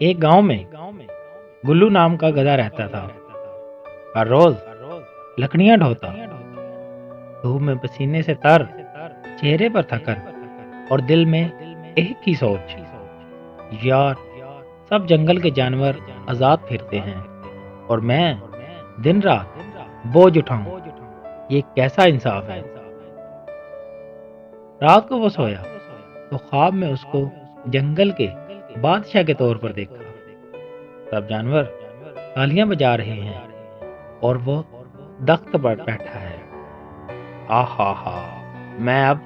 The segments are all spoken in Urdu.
ایک گاؤں میں گلو نام کا گدھا رہتا تھا۔ ہر روز لکڑیاں ڈھوتا، دھوپ میں پسینے سے تر، چہرے پر تھکن اور دل میں ایک ہی سوچ، یار سب جنگل کے جانور آزاد پھرتے ہیں اور میں دن رات بوجھ اٹھاؤں، یہ کیسا انصاف ہے۔ رات کو وہ سویا تو خواب میں اس کو جنگل کے بادشاہ کے طور پر دیکھا۔ سب جانور تالیاں بجا رہے ہیں اور وہ درخت پر بیٹھا ہے۔ آہا ہا، میں اب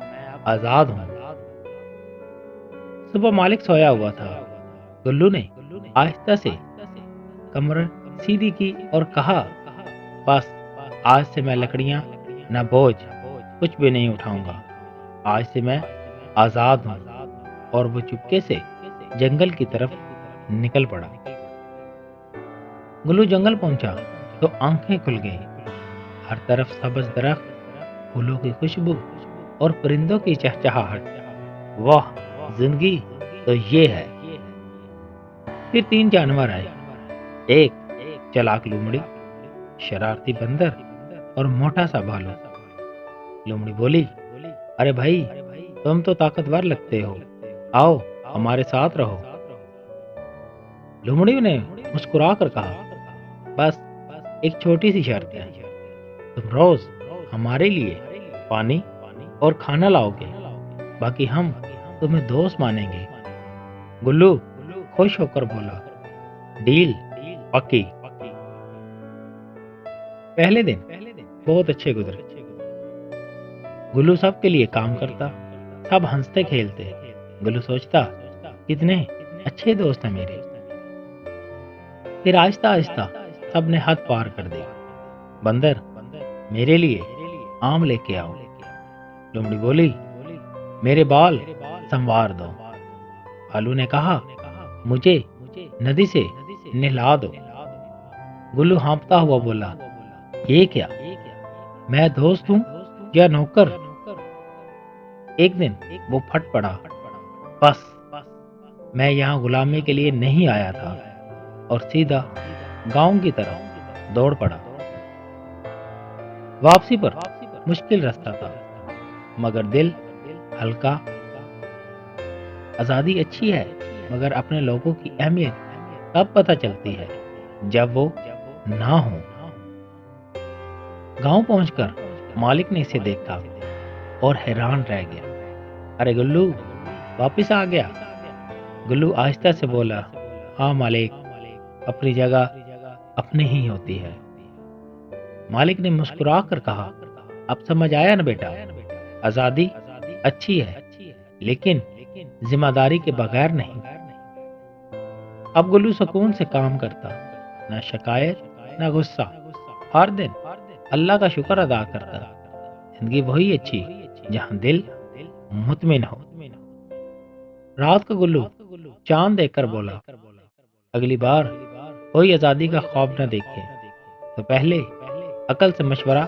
آزاد ہوں۔ صبح مالک سویا ہوا تھا۔ گلو نے آہستہ سے کمر سیدھی کی اور کہا، بس آج سے میں لکڑیاں نہ بوجھ کچھ بھی نہیں اٹھاؤں گا، آج سے میں آزاد ہوں۔ اور وہ چپکے سے جنگل کی طرف نکل پڑا۔ گلو جنگل پہنچا تو آنکھیں کھل گئیں۔ ہر طرف سبز درخت، پھولوں کی خوشبو اور پرندوں کی چہچہاہٹ۔ واہ، زندگی تو یہ ہے۔ پھر 3 جانور آئے، ایک چلاک لومڑی، شرارتی بندر اور موٹا سا بھالو۔ لومڑی بولی، ارے بھائی تم تو طاقتور لگتے ہو، آؤ ہمارے ساتھ رہو۔ لومڑی نے مسکرا کر کہا، بس ایک چھوٹی سی شرط ہے، تم روز ہمارے لیے پانی اور کھانا لاؤ گے، باقی ہم تمہیں دوست مانیں گے۔ گلو خوش ہو کر بولا، ڈیل پکی۔ پہلے دن بہت اچھے گزرے۔ گلو سب کے لیے کام کرتا، سب ہنستے کھیلتے۔ گلو سوچتا، کتنے اچھے دوست ہیں میرے۔ پھر آہستہ آہستہ سب نے حد پار کر دی۔ بندر، میرے لیے آم لے کے آؤ۔ لومڑی بولی، میرے بال سنوار دو۔ بھالو نے کہا، مجھے ندی سے نہلا دو۔ گلو ہانپتا ہوا بولا، یہ کیا، میں دوست ہوں یا نوکر؟ ایک دن وہ پھٹ پڑا، بس میں یہاں غلامی کے لیے نہیں آیا تھا، اور سیدھا گاؤں کی طرف دوڑ پڑا۔ واپسی پر مشکل راستہ تھا، مگر دل ہلکا۔ آزادی اچھی ہے، مگر اپنے لوگوں کی اہمیت تب پتہ چلتی ہے جب وہ نہ ہوں۔ گاؤں پہنچ کر مالک نے اسے دیکھا اور حیران رہ گیا۔ ارے گلو واپس آ گیا؟ گلو آہستہ سے بولا، ہاں مالک، اپنی جگہ اپنی ہی ہوتی ہے۔ مالک نے مسکرا کر کہا، اب سمجھ آیا نا بیٹا، آزادی اچھی ہے لیکن ذمہ داری کے بغیر نہیں۔ اب گلو سکون سے کام کرتا، نہ شکایت نہ غصہ، ہر دن اللہ کا شکر ادا کرتا۔ زندگی وہی اچھی جہاں دل مطمئن ہو۔ رات کو گلو چاند دیکھ کر بولا، اگلی بار کوئی آزادی کا خواب نہ دیکھے تو پہلے عقل سے مشورہ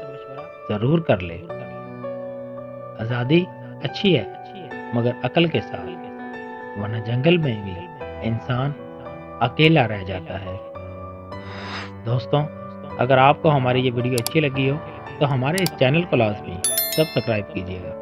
ضرور کر لے۔ آزادی اچھی ہے مگر عقل کے ساتھ، ورنہ جنگل میں بھی انسان اکیلا رہ جاتا ہے۔ دوستوں، اگر آپ کو ہماری یہ ویڈیو اچھی لگی ہو تو ہمارے اس چینل کو لازمی سبسکرائب کیجیے گا۔